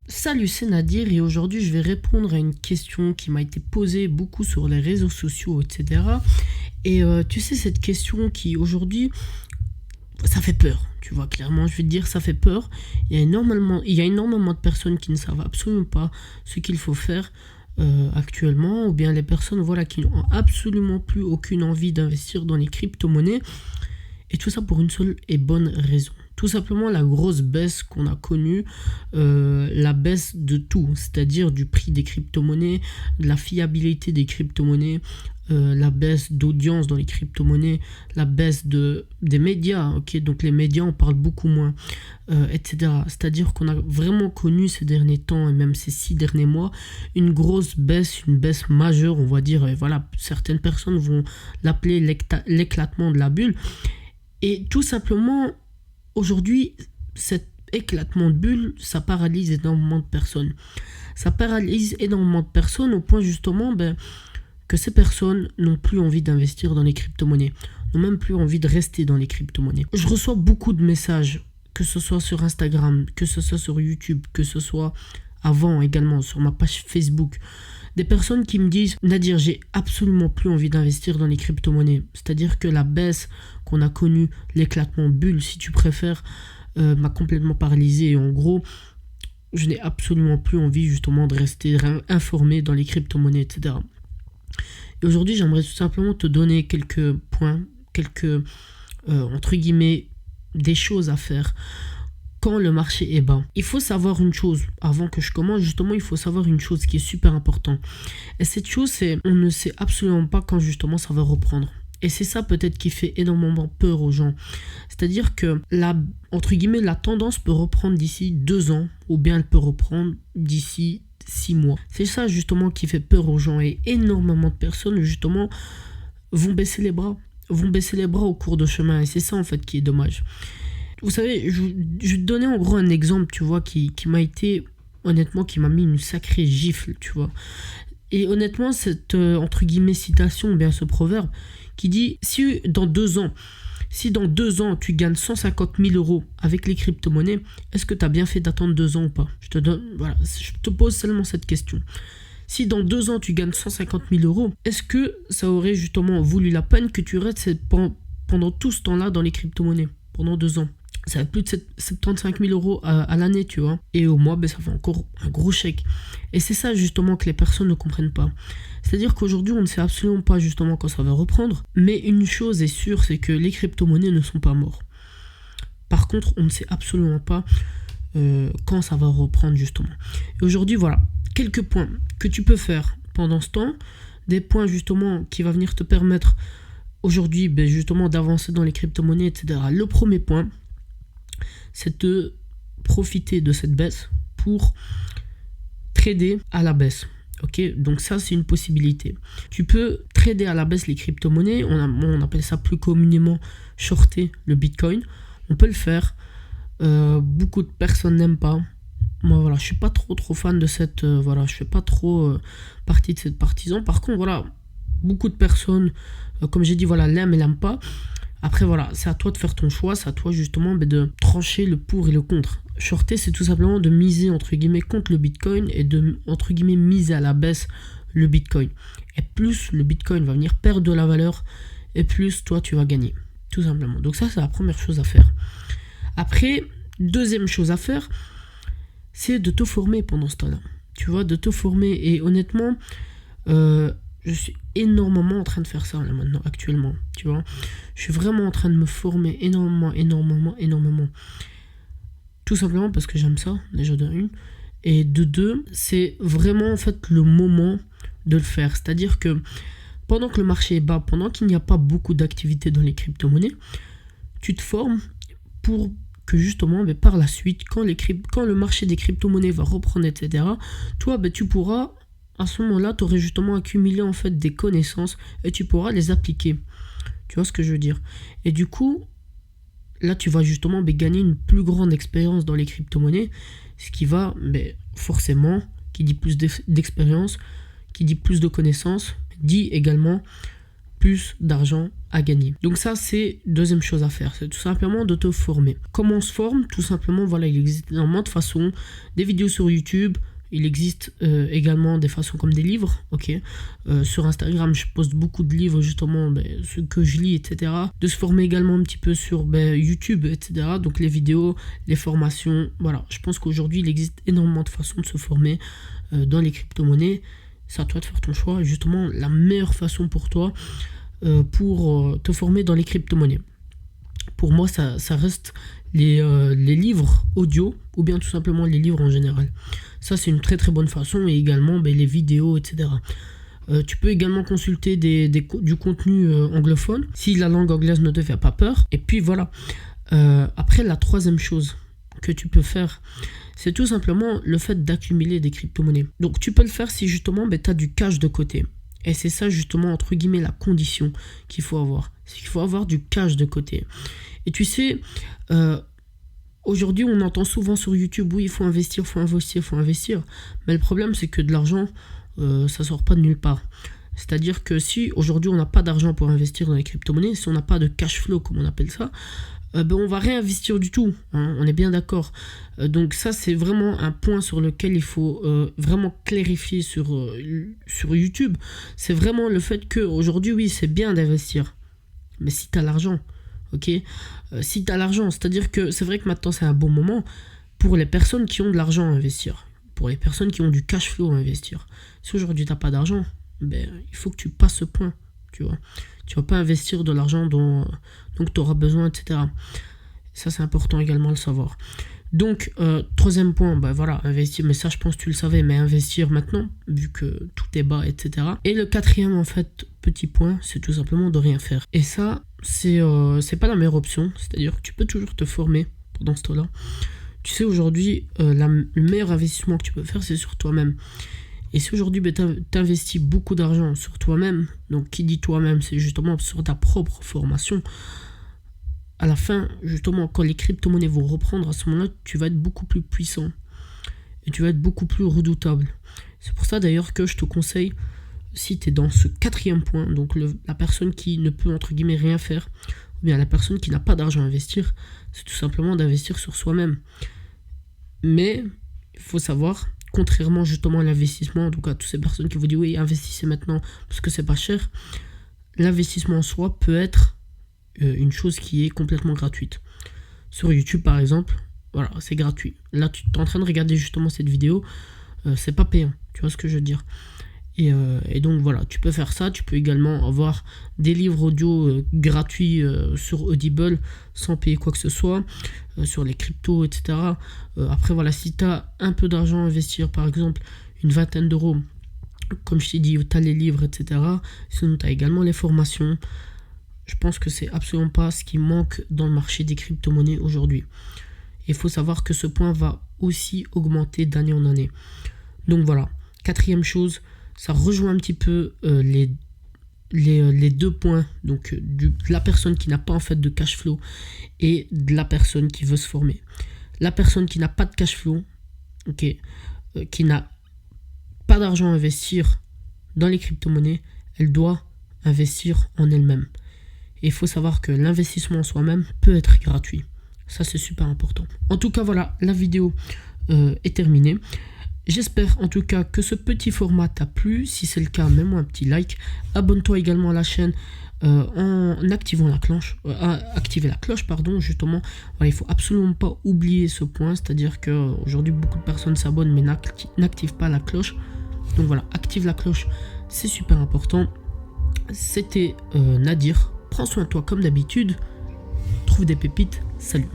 Salut, c'est Nadir et aujourd'hui je vais répondre à une question qui m'a été posée beaucoup sur les réseaux sociaux, etc. Et tu sais, cette question qui aujourd'hui, ça fait peur. Tu vois, clairement, je vais te dire, ça fait peur. Il y a énormément de personnes qui ne savent absolument pas ce qu'il faut faire actuellement, ou bien les personnes voilà, qui n'ont absolument plus aucune envie d'investir dans les crypto-monnaies. Et tout ça pour une seule et bonne raison. Tout simplement la grosse baisse qu'on a connue, la baisse de tout, c'est-à-dire du prix des crypto-monnaies, de la fiabilité des crypto-monnaies, la baisse d'audience dans les crypto-monnaies, la baisse des médias, ok, donc les médias on parle beaucoup moins, etc. C'est-à-dire qu'on a vraiment connu ces derniers temps et même ces 6 derniers mois une grosse baisse, une baisse majeure, on va dire, et voilà, certaines personnes vont l'appeler l'éclatement de la bulle. Et tout simplement, aujourd'hui, cet éclatement de bulle, ça paralyse énormément de personnes. Ça paralyse énormément de personnes au point justement que ces personnes n'ont plus envie d'investir dans les crypto-monnaies, n'ont même plus envie de rester dans les crypto-monnaies. Je reçois beaucoup de messages, que ce soit sur Instagram, que ce soit sur YouTube, que ce soit avant également sur ma page Facebook. Des personnes qui me disent « Nadir, j'ai absolument plus envie d'investir dans les crypto-monnaies. » C'est-à-dire que la baisse qu'on a connue, l'éclatement de bulle, si tu préfères, m'a complètement paralysé. Et en gros, je n'ai absolument plus envie justement de rester informé dans les crypto-monnaies, etc. Et aujourd'hui, j'aimerais tout simplement te donner quelques points, entre guillemets, des choses à faire quand le marché est bas. Il faut savoir une chose, avant que je commence, justement, il faut savoir une chose qui est super importante. Et cette chose, c'est on ne sait absolument pas quand justement ça va reprendre. Et c'est ça peut-être qui fait énormément peur aux gens. C'est-à-dire que entre guillemets, la tendance peut reprendre d'ici 2 ans, ou bien elle peut reprendre d'ici 6 mois. C'est ça justement qui fait peur aux gens. Et énormément de personnes justement vont baisser les bras au cours de chemin. Et c'est ça en fait qui est dommage. Vous savez, je vais te donner en gros un exemple, tu vois, qui m'a été, honnêtement, qui m'a mis une sacrée gifle, tu vois. Et honnêtement, cette, entre guillemets, citation, bien ce proverbe, qui dit, si dans 2 ans, tu gagnes 150 000 euros avec les crypto-monnaies, est-ce que tu as bien fait d'attendre 2 ans ou pas ? Je te pose seulement cette question. Si dans 2 ans, tu gagnes 150 000 euros, est-ce que ça aurait justement valu la peine que tu restes pendant tout ce temps-là dans les crypto-monnaies, pendant 2 ans ? Ça fait plus de 75 000 euros à l'année, tu vois. Et au mois, ça fait encore un gros chèque. Et c'est ça, justement, que les personnes ne comprennent pas. C'est-à-dire qu'aujourd'hui, on ne sait absolument pas, justement, quand ça va reprendre. Mais une chose est sûre, c'est que les crypto-monnaies ne sont pas morts. Par contre, on ne sait absolument pas quand ça va reprendre, justement. Et aujourd'hui, voilà, quelques points que tu peux faire pendant ce temps. Des points, justement, qui vont venir te permettre, aujourd'hui, justement, d'avancer dans les crypto-monnaies, etc. Le premier point, c'est de profiter de cette baisse pour trader à la baisse. Ok, donc ça c'est une possibilité. Tu peux trader à la baisse les crypto-monnaies, on appelle ça plus communément shorter le Bitcoin. On peut le faire. Beaucoup de personnes n'aiment pas. Moi voilà, je suis pas trop fan de cette je fais pas trop partie de cette partisan. Par contre voilà, beaucoup de personnes, comme j'ai dit voilà, l'aiment et l'aiment pas. Après voilà, c'est à toi de faire ton choix, c'est à toi justement de trancher le pour et le contre. Shorter, c'est tout simplement de miser entre guillemets contre le Bitcoin et de entre guillemets miser à la baisse le Bitcoin. Et plus le Bitcoin va venir perdre de la valeur et plus toi tu vas gagner, tout simplement. Donc ça c'est la première chose à faire. Après, deuxième chose à faire, c'est de te former pendant ce temps-là. Tu vois, de te former. Et honnêtement, je suis énormément en train de faire ça là maintenant, actuellement, tu vois. Je suis vraiment en train de me former énormément. Tout simplement parce que j'aime ça, déjà de 1. Et de 2, c'est vraiment en fait le moment de le faire. C'est-à-dire que pendant que le marché est bas, pendant qu'il n'y a pas beaucoup d'activité dans les crypto-monnaies, tu te formes pour que justement, par la suite, quand le marché des crypto-monnaies va reprendre, etc., toi, tu pourras... À ce moment-là, tu aurais justement accumulé en fait des connaissances et tu pourras les appliquer. Tu vois ce que je veux dire ? Et du coup, là, tu vas justement gagner une plus grande expérience dans les crypto-monnaies, ce qui va forcément, qui dit plus d'expérience, qui dit plus de connaissances, dit également plus d'argent à gagner. Donc ça, c'est deuxième chose à faire, c'est tout simplement de te former. Comment on se forme? Tout simplement, voilà, il existe énormément de façons, des vidéos sur YouTube, il existe également des façons comme des livres, ok. Sur Instagram, je poste beaucoup de livres, justement, ceux que je lis, etc. De se former également un petit peu sur YouTube, etc. Donc les vidéos, les formations, voilà. Je pense qu'aujourd'hui, il existe énormément de façons de se former dans les crypto-monnaies. C'est à toi de faire ton choix. Et justement, la meilleure façon pour toi pour te former dans les crypto-monnaies. Pour moi, ça reste les livres audio ou bien tout simplement les livres en général. Ça, c'est une très très bonne façon, et également les vidéos, etc. Tu peux également consulter du contenu anglophone si la langue anglaise ne te fait pas peur. Et puis voilà. Après, la troisième chose que tu peux faire, c'est tout simplement le fait d'accumuler des crypto-monnaies. Donc tu peux le faire si justement tu as du cash de côté. Et c'est ça justement, entre guillemets, la condition qu'il faut avoir. C'est qu'il faut avoir du cash de côté. Et tu sais, aujourd'hui on entend souvent sur YouTube, oui, il faut investir, faut investir, faut investir. Mais le problème, c'est que de l'argent, ça sort pas de nulle part. C'est-à-dire que si aujourd'hui on n'a pas d'argent pour investir dans les crypto-monnaies, si on n'a pas de cash flow comme on appelle ça, on va réinvestir du tout, hein, on est bien d'accord. Donc ça, c'est vraiment un point sur lequel il faut vraiment clarifier sur YouTube. C'est vraiment le fait qu'aujourd'hui, oui, c'est bien d'investir, mais si tu as l'argent, ok, si tu as l'argent, c'est-à-dire que c'est vrai que maintenant c'est un bon moment pour les personnes qui ont de l'argent à investir, pour les personnes qui ont du cash flow à investir. Si aujourd'hui tu n'as pas d'argent, il faut que tu passes ce point, tu vois. Tu vas pas investir de l'argent dont tu auras besoin, etc. Ça, c'est important également de le savoir. Donc, troisième point, voilà, investir, mais ça, je pense que tu le savais, mais investir maintenant, vu que tout est bas, etc. Et le quatrième, en fait, petit point, c'est tout simplement de rien faire. Et ça, c'est pas la meilleure option, c'est-à-dire que tu peux toujours te former pendant ce temps-là. Tu sais, aujourd'hui, le meilleur investissement que tu peux faire, c'est sur toi-même. Et si aujourd'hui, tu investis beaucoup d'argent sur toi-même, donc qui dit toi-même, c'est justement sur ta propre formation, à la fin, justement, quand les crypto-monnaies vont reprendre, à ce moment-là, tu vas être beaucoup plus puissant. Et tu vas être beaucoup plus redoutable. C'est pour ça d'ailleurs que je te conseille, si tu es dans ce quatrième point, donc la personne qui ne peut, entre guillemets, rien faire, ou bien la personne qui n'a pas d'argent à investir, c'est tout simplement d'investir sur soi-même. Mais, il faut savoir, contrairement justement à l'investissement, donc à toutes ces personnes qui vous disent oui, investissez maintenant parce que c'est pas cher, l'investissement en soi peut être une chose qui est complètement gratuite. Sur YouTube par exemple, voilà, c'est gratuit. Là, tu es en train de regarder justement cette vidéo, c'est pas payant, tu vois ce que je veux dire. Et donc voilà, tu peux faire ça. Tu peux également avoir des livres audio gratuits sur Audible sans payer quoi que ce soit, sur les cryptos, etc. Après voilà, si tu as un peu d'argent à investir, par exemple une vingtaine d'euros, comme je t'ai dit, tu as les livres, etc. Sinon tu as également les formations. Je pense que c'est absolument pas ce qui manque dans le marché des crypto-monnaies aujourd'hui. Il faut savoir que ce point va aussi augmenter d'année en année. Donc voilà, quatrième chose, ça rejoint un petit peu les deux points, donc de la personne qui n'a pas en fait de cash flow et de la personne qui veut se former. La personne qui n'a pas de cash flow, okay, qui n'a pas d'argent à investir dans les crypto-monnaies, elle doit investir en elle-même. Et il faut savoir que l'investissement en soi-même peut être gratuit. Ça, c'est super important. En tout cas, voilà, la vidéo est terminée. J'espère en tout cas que ce petit format t'a plu. Si c'est le cas, mets-moi un petit like. Abonne-toi également à la chaîne en activant la cloche. Activer la cloche, pardon, justement. Voilà, il ne faut absolument pas oublier ce point. C'est-à-dire qu'aujourd'hui, beaucoup de personnes s'abonnent mais n'activent pas la cloche. Donc voilà, active la cloche, c'est super important. C'était Nadir. Prends soin de toi comme d'habitude. Trouve des pépites. Salut.